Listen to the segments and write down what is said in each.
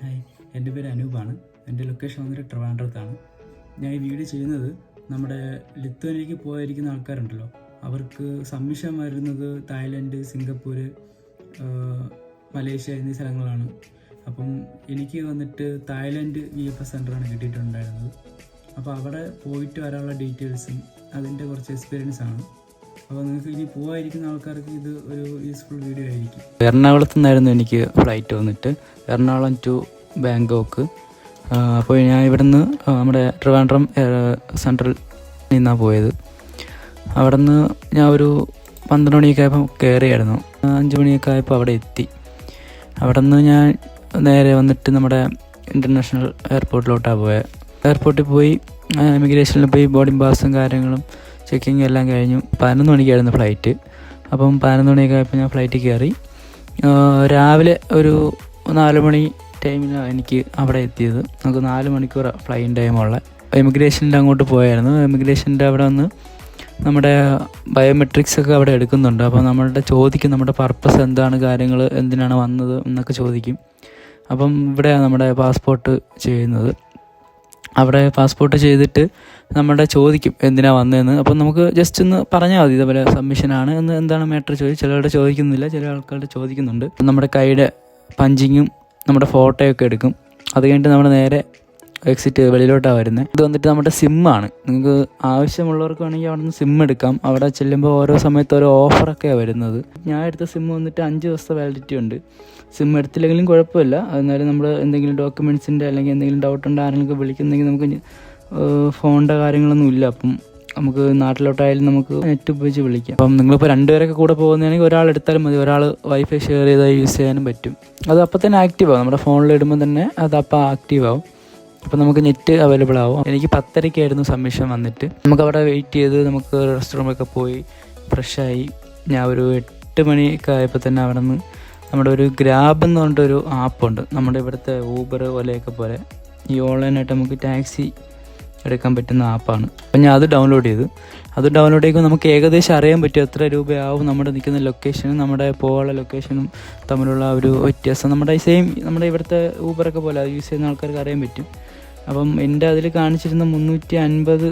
Hi, എൻ്റെ പേര് അനൂപാണ്. എൻ്റെ ലൊക്കേഷൻ വന്നിട്ട് ട്രിവാൻഡ്രത്താണ്. ഞാൻ ഈ വീഡിയോ ചെയ്യുന്നത് നമ്മുടെ ലിത്വാനിയയ്ക്ക് പോയിരിക്കുന്ന ആൾക്കാരുണ്ടല്ലോ, അവർക്ക് സബ്മിഷൻ വരുന്നത് തായ്ലൻഡ്, സിംഗപ്പൂർ, മലേഷ്യ എന്നീ സ്ഥലങ്ങളാണ്. അപ്പം എനിക്ക് വന്നിട്ട് തായ്ലൻഡ് VFS സെൻ്ററാണ് കിട്ടിയിട്ടുണ്ടായിരുന്നത്. അപ്പോൾ അവിടെ പോയിട്ട് വരാനുള്ള ഡീറ്റെയിൽസും അതിൻ്റെ കുറച്ച് എക്സ്പീരിയൻസ് ആണ്. അപ്പോൾ നിങ്ങൾക്ക് ഇനി പോകാതിരിക്കുന്ന ആൾക്കാർക്ക് ഇത് ഒരു യൂസ്ഫുൾ വീഡിയോ ആയിരിക്കും. എറണാകുളത്തു നിന്നായിരുന്നു എനിക്ക് ഫ്ലൈറ്റ് വന്നിട്ട്, എറണാകുളം ടു ബാങ്കോക്ക്. അപ്പോൾ ഞാൻ ഇവിടുന്ന് നമ്മുടെ ട്രിവാൻഡ്രം സെൻട്രൽ നിന്നാണ് പോയത്. അവിടെ നിന്ന് ഞാൻ ഒരു 12 മണിയൊക്കെ ആയപ്പോൾ കയറിയായിരുന്നു. 5 മണിയൊക്കെ ആയപ്പോൾ അവിടെ എത്തി. അവിടെ നിന്ന് ഞാൻ നേരെ വന്നിട്ട് നമ്മുടെ ഇൻ്റർനാഷണൽ എയർപോർട്ടിലോട്ടാണ് പോയത്. എയർപോർട്ടിൽ പോയി ഇമിഗ്രേഷനിൽ പോയി ബോർഡിംഗ് പാസും കാര്യങ്ങളും ചെക്കിങ് എല്ലാം കഴിഞ്ഞു. 11 മണിക്കായിരുന്നു ഫ്ലൈറ്റ്. അപ്പം 11 മണിയൊക്കെ ആയപ്പോൾ ഞാൻ ഫ്ലൈറ്റിൽ കയറി. രാവിലെ ഒരു 4 മണി ടൈമിലാണ് എനിക്ക് അവിടെ എത്തിയത്. നമുക്ക് 4 മണിക്കൂർ ഫ്ലൈറ്റ് ടൈമുള്ള. ഇമിഗ്രേഷൻ്റെ അങ്ങോട്ട് പോയായിരുന്നു. ഇമിഗ്രേഷൻ്റെ അവിടെ വന്ന് നമ്മുടെ ബയോമെട്രിക്സ് ഒക്കെ അവിടെ എടുക്കുന്നുണ്ട്. അപ്പോൾ നമ്മളുടെ ചോദിക്കും നമ്മുടെ പർപ്പസ് എന്താണ്, കാര്യങ്ങൾ എന്തിനാണ് വന്നത് എന്നൊക്കെ ചോദിക്കും. അപ്പം ഇവിടെയാണ് നമ്മുടെ പാസ്പോർട്ട് ചെയ്യുന്നത്. അവിടെ പാസ്പോർട്ട് ചെയ്തിട്ട് നമ്മുടെ ചോദിക്കും എന്തിനാണ് വന്നതെന്ന്. അപ്പം നമുക്ക് ജസ്റ്റ് ഒന്ന് പറഞ്ഞാൽ മതി, ഇതേപോലെ സബ്മിഷനാണ് എന്ന്, എന്താണ് മാറ്റർ ചോദിക്കും. ചിലരുടെ ചോദിക്കുന്നില്ല, ചില ആൾക്കാരുടെ ചോദിക്കുന്നുണ്ട്. നമ്മുടെ കൈയുടെ പഞ്ചിങ്ങും നമ്മുടെ ഫോട്ടോയൊക്കെ എടുക്കും. അത് കഴിഞ്ഞിട്ട് നമ്മൾ നേരെ എക്സിറ്റ് വെളിയിലോട്ടാണ് വരുന്നത്. ഇത് വന്നിട്ട് നമ്മുടെ സിമ്മാണ്. നിങ്ങൾക്ക് ആവശ്യമുള്ളവർക്ക് വേണമെങ്കിൽ അവിടെ നിന്ന് സിം എടുക്കാം. അവിടെ ചെല്ലുമ്പോൾ ഓരോ സമയത്ത് ഓരോ ഓഫറൊക്കെയാണ് വരുന്നത്. ഞാൻ എടുത്ത സിം വന്നിട്ട് 5 ദിവസത്തെ വാലിഡിറ്റി ഉണ്ട്. സിം എടുത്തില്ലെങ്കിലും കുഴപ്പമില്ല. എന്നാലും നമ്മൾ എന്തെങ്കിലും ഡോക്യുമെൻറ്റ്സിൻ്റെ അല്ലെങ്കിൽ എന്തെങ്കിലും ഡൗട്ട് ഉണ്ട്, ആരെങ്കിലും വിളിക്കുന്നെങ്കിൽ നമുക്ക് ഫോണിൻ്റെ കാര്യങ്ങളൊന്നും ഇല്ല. അപ്പം നമുക്ക് നാട്ടിലോട്ടായാലും നമുക്ക് നെറ്റ് ഉപയോഗിച്ച് വിളിക്കാം. അപ്പം നിങ്ങളിപ്പോൾ 2 പേരൊക്കെ കൂടെ പോകുന്നതാണെങ്കിൽ ഒരാൾ എടുത്താലും മതി. ഒരാൾ വൈഫൈ ഷെയർ ചെയ്താൽ യൂസ് ചെയ്യാനും പറ്റും. അത് അപ്പം തന്നെ ആക്റ്റീവ് ആവും. നമ്മുടെ ഫോണിൽ ഇടുമ്പോൾ തന്നെ അത് അപ്പം ആക്റ്റീവ് ആവും. അപ്പോൾ നമുക്ക് നെറ്റ് അവൈലബിൾ ആവും. എനിക്ക് 10:30 സബ്മിഷൻ വന്നിട്ട് നമുക്ക് അവിടെ വെയിറ്റ് ചെയ്ത് നമുക്ക് റെസ്റ്റ് റൂമൊക്കെ പോയി ഫ്രഷായി. ഞാൻ ഒരു 8 മണിയൊക്കെ ആയപ്പോൾ തന്നെ അവിടെ നിന്ന് നമ്മുടെ ഒരു ഗ്രാബ് എന്ന് പറഞ്ഞിട്ടൊരു ആപ്പുണ്ട്. നമ്മുടെ ഇവിടുത്തെ ഊബർ പോലെയൊക്കെ പോലെ ഈ ഓൺലൈനായിട്ട് നമുക്ക് ടാക്സി എടുക്കാൻ പറ്റുന്ന ആപ്പാണ്. അപ്പം ഞാൻ അത് ഡൗൺലോഡ് ചെയ്തു. അത് ഡൗൺലോഡ് ചെയ്യുമ്പോൾ നമുക്ക് ഏകദേശം അറിയാൻ പറ്റും എത്ര രൂപയാവും നമ്മുടെ നിൽക്കുന്ന ലൊക്കേഷനും നമ്മുടെ പോകാനുള്ള ലൊക്കേഷനും തമ്മിലുള്ള ഒരു വ്യത്യാസം. നമ്മുടെ ഇവിടുത്തെ ഊബറൊക്കെ പോലെ അത് യൂസ് ചെയ്യുന്ന ആൾക്കാർക്ക് അറിയാൻ പറ്റും. അപ്പം എൻ്റെ അതിൽ കാണിച്ചിരുന്ന 350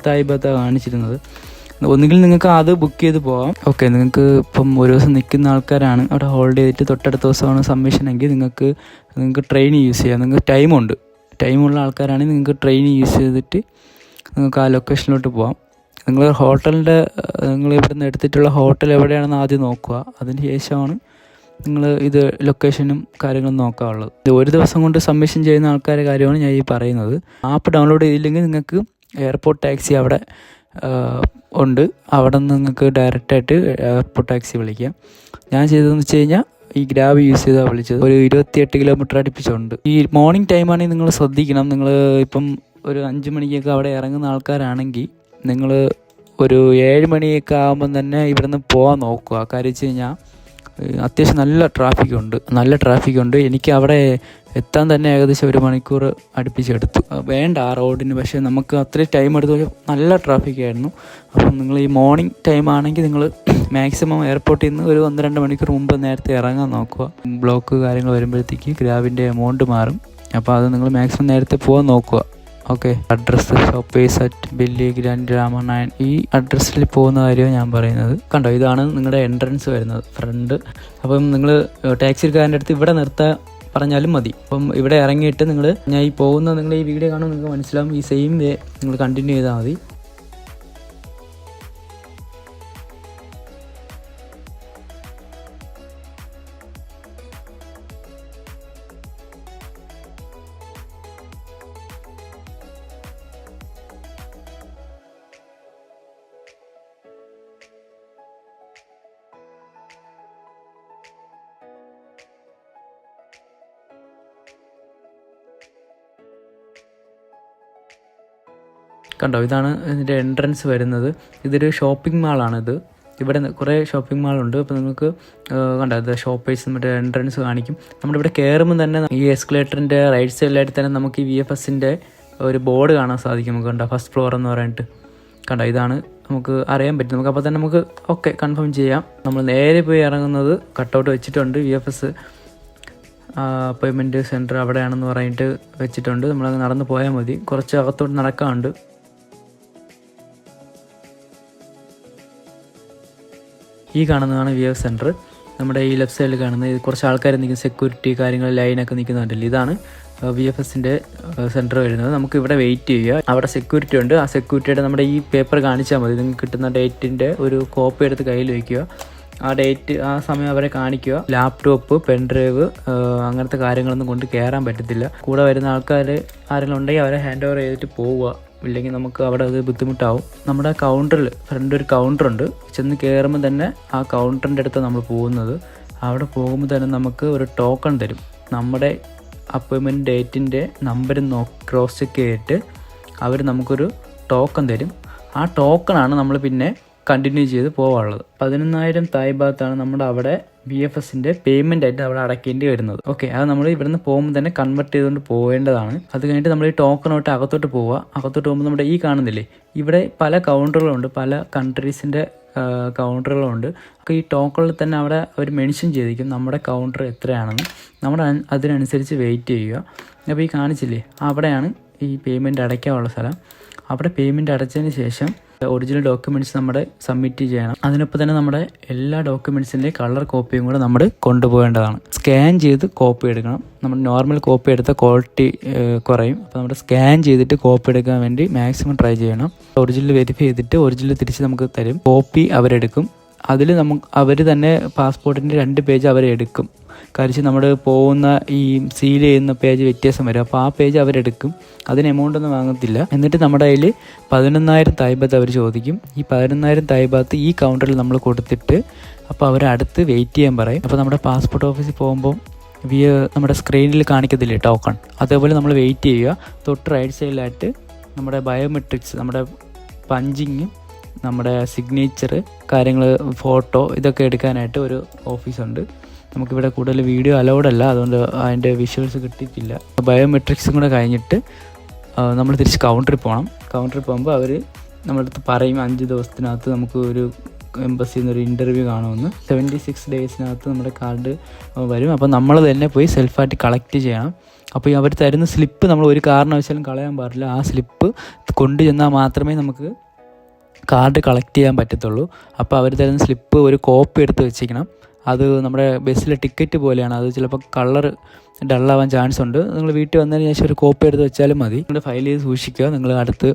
തായ് ബാത്താണ് കാണിച്ചിരുന്നത്. ഒന്നുകിൽ നിങ്ങൾക്ക് അത് ബുക്ക് ചെയ്ത് പോകാം. ഓക്കെ, നിങ്ങൾക്ക് ഇപ്പം ഒരു ദിവസം നിൽക്കുന്ന ആൾക്കാരാണ്, അവിടെ ഹോൾഡ് ചെയ്തിട്ട് തൊട്ടടുത്ത ദിവസമാണ് സബ്മിഷൻ എങ്കിൽ നിങ്ങൾക്ക് ട്രെയിൻ യൂസ് ചെയ്യാം. നിങ്ങൾക്ക് ടൈമുള്ള ആൾക്കാരാണെങ്കിൽ നിങ്ങൾക്ക് ട്രെയിൻ യൂസ് ചെയ്തിട്ട് നിങ്ങൾക്ക് ആ ലൊക്കേഷനിലോട്ട് പോകാം. നിങ്ങൾ ഇവിടുന്ന് എടുത്തിട്ടുള്ള ഹോട്ടൽ എവിടെയാണെന്ന് ആദ്യം നോക്കുക. അതിന് ശേഷമാണ് നിങ്ങൾ ഇത് ലൊക്കേഷനും കാര്യങ്ങളും നോക്കാനുള്ളത്. ഇത് ഒരു ദിവസം കൊണ്ട് സബ്മിഷൻ ചെയ്യുന്ന ആൾക്കാരുടെ കാര്യമാണ് ഞാൻ ഈ പറയുന്നത്. ആപ്പ് ഡൗൺലോഡ് ചെയ്തില്ലെങ്കിൽ നിങ്ങൾക്ക് എയർപോർട്ട് ടാക്സി അവിടെ ഉണ്ട്. അവിടെ നിന്ന് നിങ്ങൾക്ക് ഡയറക്റ്റായിട്ട് എയർപോർട്ട് ടാക്സി വിളിക്കാം. ഞാൻ ചെയ്തതെന്ന് വെച്ച് കഴിഞ്ഞാൽ ഈ ഗ്രാബ് യൂസ് ചെയ്താണ് വിളിച്ചത്. ഒരു 28 കിലോമീറ്റർ അടുപ്പിച്ചുണ്ട്. ഈ മോർണിംഗ് ടൈമാണെങ്കിൽ നിങ്ങൾ ശ്രദ്ധിക്കണം. നിങ്ങൾ ഇപ്പം ഒരു 5 മണിക്കൊക്കെ അവിടെ ഇറങ്ങുന്ന ആൾക്കാരാണെങ്കിൽ നിങ്ങൾ ഒരു 7 മണിയൊക്കെ ആകുമ്പം തന്നെ ഇവിടുന്ന് പോകാൻ നോക്കുക. കാര്യം വെച്ച് കഴിഞ്ഞാൽ അത്യാവശ്യം നല്ല ട്രാഫിക്കുണ്ട്. എനിക്ക് അവിടെ എത്താൻ തന്നെ ഏകദേശം 1 മണിക്കൂർ അടുപ്പിച്ചെടുത്തു. വേണ്ട ആ റോഡിന്, പക്ഷേ നമുക്ക് അത്രയും ടൈം എടുത്തു. നല്ല ട്രാഫിക്കായിരുന്നു. അപ്പം നിങ്ങൾ ഈ മോർണിംഗ് ടൈം ആണെങ്കിൽ നിങ്ങൾ മാക്സിമം എയർപോർട്ടിൽ നിന്ന് ഒരു 1-2 മണിക്കൂർ മുമ്പ് നേരത്തെ ഇറങ്ങാൻ നോക്കുക. ബ്ലോക്ക് കാര്യങ്ങൾ വരുമ്പോഴത്തേക്ക് ഗ്രാബിൻ്റെ എമൗണ്ട് മാറും. അപ്പോൾ അത് നിങ്ങൾ മാക്സിമം നേരത്തെ പോകാൻ നോക്കുക. Okay, address shoppers at Billy grand Rama 9 ഈ അഡ്രസ്സിൽ പോകുന്ന കാര്യമാണ് ഞാൻ പറയുന്നത്. കണ്ടോ, ഇതാണ് നിങ്ങളുടെ എൻട്രൻസ് വരുന്നത്, ഫ്രണ്ട്. അപ്പം നിങ്ങൾ ടാക്സിക്കാരൻ്റെ അടുത്ത് ഇവിടെ നിർത്താൻ പറഞ്ഞാലും മതി. അപ്പം ഇവിടെ ഇറങ്ങിയിട്ട് ഞാൻ ഈ പോകുന്ന നിങ്ങൾ ഈ വീഡിയോ കാണുമ്പോൾ നിങ്ങൾക്ക് മനസ്സിലാവും. ഈ സെയിം വേ നിങ്ങൾ കണ്ടിന്യൂ ചെയ്താൽ മതി. കണ്ടോ, ഇതാണ് ഇതിൻ്റെ എൻട്രൻസ് വരുന്നത്. ഇതൊരു ഷോപ്പിംഗ് മാളാണിത്. ഇവിടെ കുറേ ഷോപ്പിംഗ് മാളുണ്ട്. അപ്പോൾ നിങ്ങൾക്ക് കണ്ടോ, ഇത് ഷോപ്പേഴ്സ് മറ്റേ എൻട്രൻസ് കാണിക്കും. നമ്മുടെ ഇവിടെ കയറുമ്പോൾ തന്നെ ഈ എസ്കലേറ്ററിൻ്റെ റൈറ്റ് സൈഡിലായിട്ട് തന്നെ നമുക്ക് ഈ VFSൻ്റെ ഒരു ബോർഡ് കാണാൻ സാധിക്കും. നമുക്ക് കണ്ടോ, ഫസ്റ്റ് ഫ്ലോർ എന്ന് പറഞ്ഞിട്ട് കണ്ടോ, ഇതാണ് നമുക്ക് അറിയാൻ പറ്റും. നമുക്ക് അപ്പോൾ തന്നെ നമുക്ക് ഓക്കെ കൺഫേം ചെയ്യാം. നമ്മൾ നേരെ പോയി ഇറങ്ങുന്നത് കട്ടൗട്ട് വെച്ചിട്ടുണ്ട് VFS അപ്പോയിൻമെൻറ്റ് സെൻറ്റർ അവിടെയാണെന്ന് പറഞ്ഞിട്ട് വെച്ചിട്ടുണ്ട്. നമ്മളങ്ങ് നടന്ന് പോയാൽ മതി. കുറച്ച് അകത്തോട്ട് നടക്കാനുണ്ട്. ഈ കാണുന്നതാണ് VF സെൻറ്റർ. നമ്മുടെ ഈ ലെഫ്റ്റ് സൈഡിൽ കാണുന്നത് കുറച്ച് ആൾക്കാർ നിൽക്കുന്ന സെക്യൂരിറ്റി കാര്യങ്ങൾ ലൈനൊക്കെ നിൽക്കുന്നുണ്ടല്ലോ, ഇതാണ് VFSൻ്റെ സെൻറ്റർ വരുന്നത്. നമുക്ക് ഇവിടെ വെയിറ്റ് ചെയ്യുക. അവിടെ സെക്യൂരിറ്റി ഉണ്ട്. ആ സെക്യൂരിറ്റിയുടെ നമ്മുടെ ഈ പേപ്പർ കാണിച്ചാൽ മതി. നിങ്ങൾക്ക് കിട്ടുന്ന ഡേറ്റിൻ്റെ ഒരു കോപ്പി എടുത്ത് കയ്യിൽ വയ്ക്കുക. ആ ഡേറ്റ് ആ സമയം അവരെ കാണിക്കുക. ലാപ്ടോപ്പ്, പെൻഡ്രൈവ് അങ്ങനത്തെ കാര്യങ്ങളൊന്നും കൊണ്ട് കയറാൻ പറ്റത്തില്ല. കൂടെ വരുന്ന ആൾക്കാർ ആരെങ്കിലും ഉണ്ടെങ്കിൽ അവരെ ഹാൻഡ് ഓവർ ചെയ്തിട്ട് പോവുക. ഇല്ലെങ്കിൽ നമുക്ക് അവിടെ അത് ബുദ്ധിമുട്ടാവും. നമ്മുടെ കൗണ്ടറിൽ ഫ്രണ്ട് ഒരു കൗണ്ടറുണ്ട്. ചെന്ന് കയറുമ്പോൾ തന്നെ ആ കൗണ്ടറിൻ്റെ അടുത്ത് നമ്മൾ പോകുന്നത്. അവിടെ പോകുമ്പോൾ തന്നെ നമുക്ക് ഒരു ടോക്കൺ തരും. നമ്മുടെ അപ്പോയിൻമെൻറ്റ് ഡേറ്റിൻ്റെ നമ്പർ ക്രോസ് ചെക്ക് ചെയ്തിട്ട് അവർ നമുക്കൊരു ടോക്കൺ തരും. ആ ടോക്കണാണ് നമ്മൾ പിന്നെ കണ്ടിന്യൂ ചെയ്ത് പോകാനുള്ളത്. 11,000 തായ് ബാത്താണ് നമ്മുടെ അവിടെ VFSൻ്റെ പേയ്മെൻ്റ് ആയിട്ട് അവിടെ അടയ്ക്കേണ്ടി വരുന്നത്. ഓക്കെ, അത് നമ്മൾ ഇവിടുന്ന് പോകുമ്പോൾ തന്നെ കൺവെർട്ട് ചെയ്തുകൊണ്ട് പോകേണ്ടതാണ്. അത് കഴിഞ്ഞിട്ട് നമ്മൾ ഈ ടോക്കണോട്ട് അകത്തോട്ട് പോവുക. അകത്തോട്ട് പോകുമ്പോൾ നമ്മുടെ ഈ കാണുന്നില്ലേ, ഇവിടെ പല കൗണ്ടറുകളുണ്ട്, പല കൺട്രീസിൻ്റെ കൗണ്ടറുകളുണ്ട്. അപ്പോൾ ഈ ടോക്കണിൽ തന്നെ അവിടെ അവർ മെൻഷൻ ചെയ്തിരിക്കും നമ്മുടെ കൗണ്ടർ എത്രയാണെന്ന്. നമ്മൾ അതിനനുസരിച്ച് വെയിറ്റ് ചെയ്യുക. അപ്പോൾ ഈ കാണിച്ചില്ലേ, അവിടെയാണ് ഈ പേയ്മെൻറ്റ് അടയ്ക്കാനുള്ള സ്ഥലം. അവിടെ പേയ്മെൻറ്റ് അടച്ചതിന് ശേഷം ഒറിജിനൽ ഡോക്യുമെൻറ്റ്സ് നമ്മുടെ സബ്മിറ്റ് ചെയ്യണം. അതിനൊപ്പം തന്നെ നമ്മുടെ എല്ലാ ഡോക്യുമെൻറ്റ്സിൻ്റെ കളർ കോപ്പിയും കൂടെ നമ്മൾ കൊണ്ടുപോകേണ്ടതാണ്. സ്കാൻ ചെയ്ത് കോപ്പി എടുക്കണം. നമ്മൾ നോർമൽ കോപ്പി എടുത്ത ക്വാളിറ്റി കുറയും. അപ്പോൾ നമ്മുടെ സ്കാൻ ചെയ്തിട്ട് കോപ്പി എടുക്കാൻ വേണ്ടി മാക്സിമം ട്രൈ ചെയ്യണം. ഒറിജിനൽ വെരിഫൈ ചെയ്തിട്ട് ഒറിജിനൽ തിരിച്ച് നമുക്ക് തരും. കോപ്പി അവരെടുക്കും. അതിൽ അവർ തന്നെ പാസ്പോർട്ടിൻ്റെ 2 പേജ് അവരെടുക്കും. കാര്യം നമ്മൾ പോകുന്ന ഈ സീൽ ചെയ്യുന്ന പേജ് വ്യത്യാസം വരും. അപ്പോൾ ആ പേജ് അവരെടുക്കും. അതിന് എമൗണ്ട് ഒന്നും വാങ്ങത്തില്ല. എന്നിട്ട് നമ്മുടെ കയ്യിൽ 11,000 തായ് ബാത്ത് അവർ ചോദിക്കും. ഈ 11,000 തായ് ബാത്ത് ഈ കൗണ്ടറിൽ നമ്മൾ കൊടുത്തിട്ട് അപ്പോൾ അവർ അടുത്ത് വെയിറ്റ് ചെയ്യാൻ പറയും. അപ്പോൾ നമ്മുടെ പാസ്പോർട്ട് ഓഫീസിൽ പോകുമ്പോൾ നമ്മുടെ സ്ക്രീനിൽ കാണിക്കത്തില്ലേ ടോക്കൺ, അതേപോലെ നമ്മൾ വെയിറ്റ് ചെയ്യുക. തൊട്ട് റൈറ്റ് സൈഡിലായിട്ട് നമ്മുടെ ബയോമെട്രിക്സ്, നമ്മുടെ പഞ്ചിങ്, നമ്മുടെ സിഗ്നേച്ചർ കാര്യങ്ങൾ, ഫോട്ടോ ഇതൊക്കെ എടുക്കാനായിട്ട് ഒരു ഓഫീസുണ്ട്. നമുക്കിവിടെ കൂടുതൽ വീഡിയോ അലൗഡ് അല്ല, അതുകൊണ്ട് അതിൻ്റെ വിഷ്വൽസ് കിട്ടിയിട്ടില്ല. ബയോമെട്രിക്സും കൂടെ കഴിഞ്ഞിട്ട് നമ്മൾ തിരിച്ച് കൗണ്ടറിൽ പോകണം. കൗണ്ടറിൽ പോകുമ്പോൾ അവർ നമ്മുടെ അടുത്ത് പറയും 5 ദിവസത്തിനകത്ത് നമുക്ക് ഒരു എംബസിയിൽ നിന്നൊരു ഇൻ്റർവ്യൂ കാണുമെന്ന്. 76 ഡേയ്സിനകത്ത് നമ്മുടെ കാർഡ് വരും. അപ്പോൾ നമ്മൾ തന്നെ പോയി സെൽഫായിട്ട് കളക്ട് ചെയ്യണം. അപ്പോൾ അവർ തരുന്ന സ്ലിപ്പ് നമ്മൾ ഒരു കാരണവശാലും കളയാൻ പാടില്ല. ആ സ്ലിപ്പ് കൊണ്ടു ചെന്നാൽ മാത്രമേ നമുക്ക് കാർഡ് കളക്ട് ചെയ്യാൻ പറ്റത്തുള്ളൂ. അപ്പോൾ അവർ തരുന്ന സ്ലിപ്പ് ഒരു കോപ്പി എടുത്ത് വെച്ചിരിക്കണം. അത് നമ്മുടെ ബസ്സിലെ ടിക്കറ്റ് പോലെയാണ്. അത് ചിലപ്പോൾ കളർ ഡള്ളാവാൻ ചാൻസ് ഉണ്ട്. നിങ്ങൾ വീട്ടിൽ വന്നതിന് ശേഷം ഒരു കോപ്പി എടുത്ത് വെച്ചാലും മതി. നിങ്ങൾ ഫയൽ ചെയ്ത് സൂക്ഷിക്കുക. നിങ്ങൾ അടുത്ത്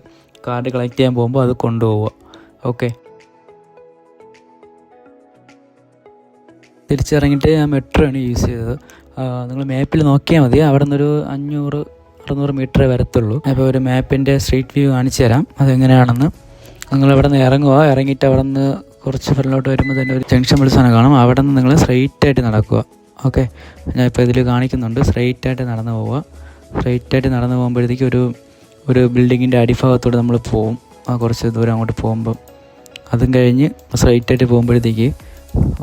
കാർഡ് കളക്ട് ചെയ്യാൻ പോകുമ്പോൾ അത് കൊണ്ടുപോവുക. ഓക്കെ, തിരിച്ചിറങ്ങിയിട്ട് ഞാൻ മെട്രോ ആണ് യൂസ് ചെയ്തത്. നിങ്ങൾ മാപ്പിൽ നോക്കിയാൽ മതി. അവിടെ നിന്നൊരു 500-600 മീറ്ററേ വരത്തുള്ളൂ. അപ്പോൾ ഒരു മാപ്പിൻ്റെ സ്ട്രീറ്റ് വ്യൂ കാണിച്ചു തരാം അതെങ്ങനെയാണെന്ന്. നിങ്ങളവിടെ നിന്ന് ഇറങ്ങുക. ഇറങ്ങിയിട്ട് അവിടെ നിന്ന് കുറച്ച് ഫ്രണ്ടിലോട്ട് വരുമ്പോൾ തന്നെ ഒരു ജംഗ്ഷൻ വിളിച്ചാണ് കാണും. അവിടെ നിന്ന് നിങ്ങൾ സ്ട്രെയിറ്റായിട്ട് നടക്കുക. ഓക്കെ, ഞാൻ ഇപ്പോൾ ഇതിൽ കാണിക്കുന്നുണ്ട്. സ്ട്രെയിറ്റായിട്ട് നടന്നു പോവുക. സ്ട്രെയിറ്റായിട്ട് നടന്നു പോകുമ്പോഴത്തേക്ക് ഒരു ബിൽഡിങ്ങിൻ്റെ അടിഭാഗത്തോട് നമ്മൾ പോവും. കുറച്ച് ദൂരം അങ്ങോട്ട് പോകുമ്പോൾ അതും കഴിഞ്ഞ് സ്ട്രെയിറ്റായിട്ട് പോകുമ്പോഴത്തേക്ക്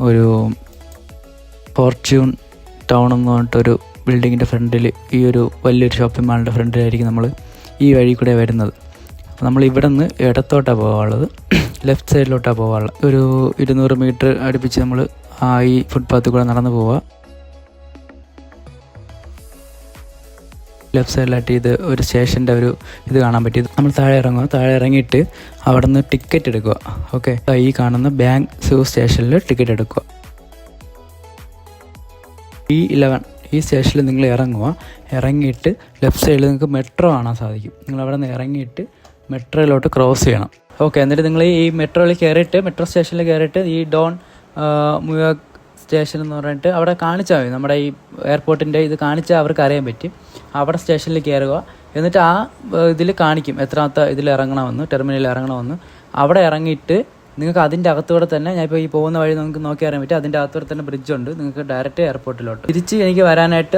ഒരു ഫോർച്യൂൺ ടൗൺ എന്ന് പറഞ്ഞിട്ടൊരു ബിൽഡിങ്ങിൻ്റെ ഫ്രണ്ടിൽ, ഈ ഒരു വലിയൊരു ഷോപ്പിംഗ് മാളിൻ്റെ ഫ്രണ്ടിലായിരിക്കും നമ്മൾ ഈ വഴി കൂടെ വരുന്നത്. അപ്പോൾ നമ്മൾ ഇവിടെ നിന്ന് ഇടത്തോട്ടാണ് പോകാനുള്ളത്, ലെഫ്റ്റ് സൈഡിലോട്ടാണ് പോകാനുള്ളത്. ഒരു 200 മീറ്റർ അടുപ്പിച്ച് നമ്മൾ ഈ ഫുട്പാത്തിൽ കൂടെ നടന്നു പോവുക. ലെഫ്റ്റ് സൈഡിലായിട്ട് ഇത് ഒരു സ്റ്റേഷൻ്റെ ഇത് കാണാൻ പറ്റിയത്. നമ്മൾ താഴെ ഇറങ്ങുക. താഴെ ഇറങ്ങിയിട്ട് അവിടെ നിന്ന് ടിക്കറ്റ് എടുക്കുക. ഓക്കെ, ഈ കാണുന്ന ബാങ്ക് സ്റ്റേഷനിൽ ടിക്കറ്റ് എടുക്കുക. E11 ഈ സ്റ്റേഷനിൽ നിങ്ങൾ ഇറങ്ങുക. ഇറങ്ങിയിട്ട് ലെഫ്റ്റ് സൈഡിൽ നിങ്ങൾക്ക് മെട്രോ കാണാൻ സാധിക്കും. നിങ്ങൾ അവിടെ നിന്ന് ഇറങ്ങിയിട്ട് മെട്രോയിലോട്ട് ക്രോസ് ചെയ്യണം. ഓക്കെ, എന്നിട്ട് നിങ്ങൾ ഈ മെട്രോയിൽ കയറിയിട്ട്, മെട്രോ സ്റ്റേഷനിൽ കയറിയിട്ട് ഈ ഡോൺ ന്യൂയോർക്ക് സ്റ്റേഷൻ എന്ന് പറഞ്ഞിട്ട് അവിടെ കാണിച്ചാൽ മതി. നമ്മുടെ ഈ എയർപോർട്ടിൻ്റെ ഇത് കാണിച്ചാൽ അവർക്ക് അറിയാൻ പറ്റും. അവിടെ സ്റ്റേഷനിൽ കയറുക. എന്നിട്ട് ആ ഇതിൽ കാണിക്കും എത്രാമത്തെ ഇതിൽ ഇറങ്ങണമെന്ന്, ടെർമിനലിൽ ഇറങ്ങണമെന്ന്. അവിടെ ഇറങ്ങിയിട്ട് നിങ്ങൾക്ക് അതിൻ്റെ അകത്തൂടെ തന്നെ, ഞാൻ ഇപ്പോൾ ഈ പോകുന്ന വഴി നമുക്ക് നോക്കി അറിയാൻ പറ്റും, അതിൻ്റെ അകത്തൂടെ തന്നെ ബ്രിഡ്ജുണ്ട്. നിങ്ങൾക്ക് ഡയറക്റ്റ് എയർപോർട്ടിലോട്ട്. തിരിച്ച് എനിക്ക് വരാനായിട്ട്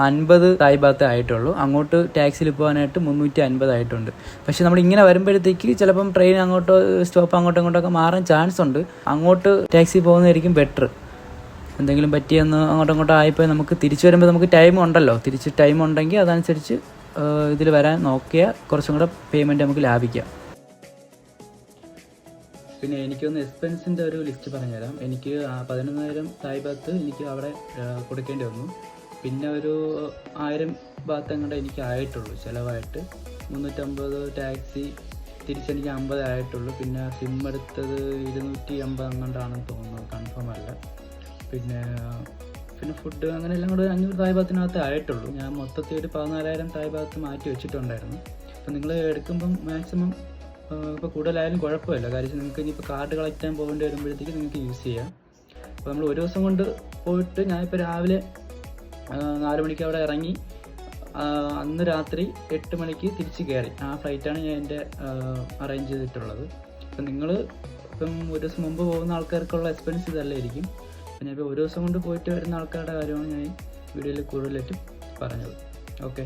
50 തായ് ബാത്ത് ആയിട്ടുള്ളൂ. അങ്ങോട്ട് ടാക്സിയിൽ പോകാനായിട്ട് 350 ആയിട്ടുണ്ട്. പക്ഷേ നമ്മൾ ഇങ്ങനെ വരുമ്പോഴത്തേക്ക് ചിലപ്പം ട്രെയിൻ അങ്ങോട്ടോ സ്റ്റോപ്പ് അങ്ങോട്ടും ഇങ്ങോട്ടൊക്കെ മാറാൻ ചാൻസ് ഉണ്ട്. അങ്ങോട്ട് ടാക്സി പോകുന്നതായിരിക്കും ബെറ്റർ. എന്തെങ്കിലും പറ്റിയെന്ന് അങ്ങോട്ടും ഇങ്ങോട്ടും ആയിപ്പോയി നമുക്ക് തിരിച്ചു വരുമ്പോൾ നമുക്ക് ടൈം ഉണ്ടല്ലോ. തിരിച്ച് ടൈം ഉണ്ടെങ്കിൽ അതനുസരിച്ച് ഇതിൽ വരാൻ നോക്കിയാൽ കുറച്ചും കൂടെ പേയ്മെൻറ്റ് നമുക്ക് ലാഭിക്കാം. പിന്നെ എനിക്കൊന്ന് എക്സ്പെൻസിൻ്റെ ഒരു ലിസ്റ്റ് പറഞ്ഞുതരാം. എനിക്ക് 11,000 തായ് ബാത്ത് എനിക്ക് അവിടെ കൊടുക്കേണ്ടി വന്നു. പിന്നെ ഒരു 1000 ബാത്ത് അങ്ങോട്ട് എനിക്ക് ആയിട്ടുള്ളൂ ചിലവായിട്ട്. 350 ടാക്സി, തിരിച്ചെനിക്ക് 50 ആയിട്ടുള്ളൂ. പിന്നെ സിം എടുത്തത് 250 അങ്ങോട്ടാണെന്ന് തോന്നുന്നു, കൺഫേം അല്ല. പിന്നെ ഫുഡ് അങ്ങനെ എല്ലാം കൂടെ 500 തായ് ബാത്തിനകത്ത് ആയിട്ടുള്ളൂ. ഞാൻ മൊത്തത്തിൽ ഒരു 14,000 തായ് ബാത്ത് മാറ്റി വെച്ചിട്ടുണ്ടായിരുന്നു. അപ്പോൾ നിങ്ങൾ എടുക്കുമ്പം മാക്സിമം ഇപ്പോൾ കൂടുതലായാലും കുഴപ്പമില്ല. കാര്യം നിങ്ങൾക്ക് ഇനിയിപ്പോൾ കാർഡ് കളക്ട് ചെയ്യാൻ പോകേണ്ടി വരുമ്പോഴത്തേക്ക് നിങ്ങൾക്ക് യൂസ് ചെയ്യാം. അപ്പോൾ നമ്മൾ ഒരു ദിവസം കൊണ്ട് പോയിട്ട് ഞാനിപ്പോൾ രാവിലെ 4 മണിക്ക് അവിടെ ഇറങ്ങി, അന്ന് രാത്രി 8 മണിക്ക് തിരിച്ച് കയറി. ആ ഫ്ലൈറ്റാണ് ഞാൻ എൻ്റെ അറേഞ്ച് ചെയ്തിട്ടുള്ളത്. അപ്പം നിങ്ങൾ ഇപ്പം ഒരു ദിവസം മുമ്പ് പോകുന്ന ആൾക്കാർക്കുള്ള എക്സ്പെൻസ് ഇതല്ലായിരിക്കും. പിന്നെ ഇപ്പോൾ ഒരു ദിവസം കൊണ്ട് പോയിട്ട് വരുന്ന ആൾക്കാരുടെ കാര്യമാണ് ഞാൻ ഈ വീഡിയോയിൽ കൂടുതലായിട്ട് പറഞ്ഞത്. ഓക്കെ.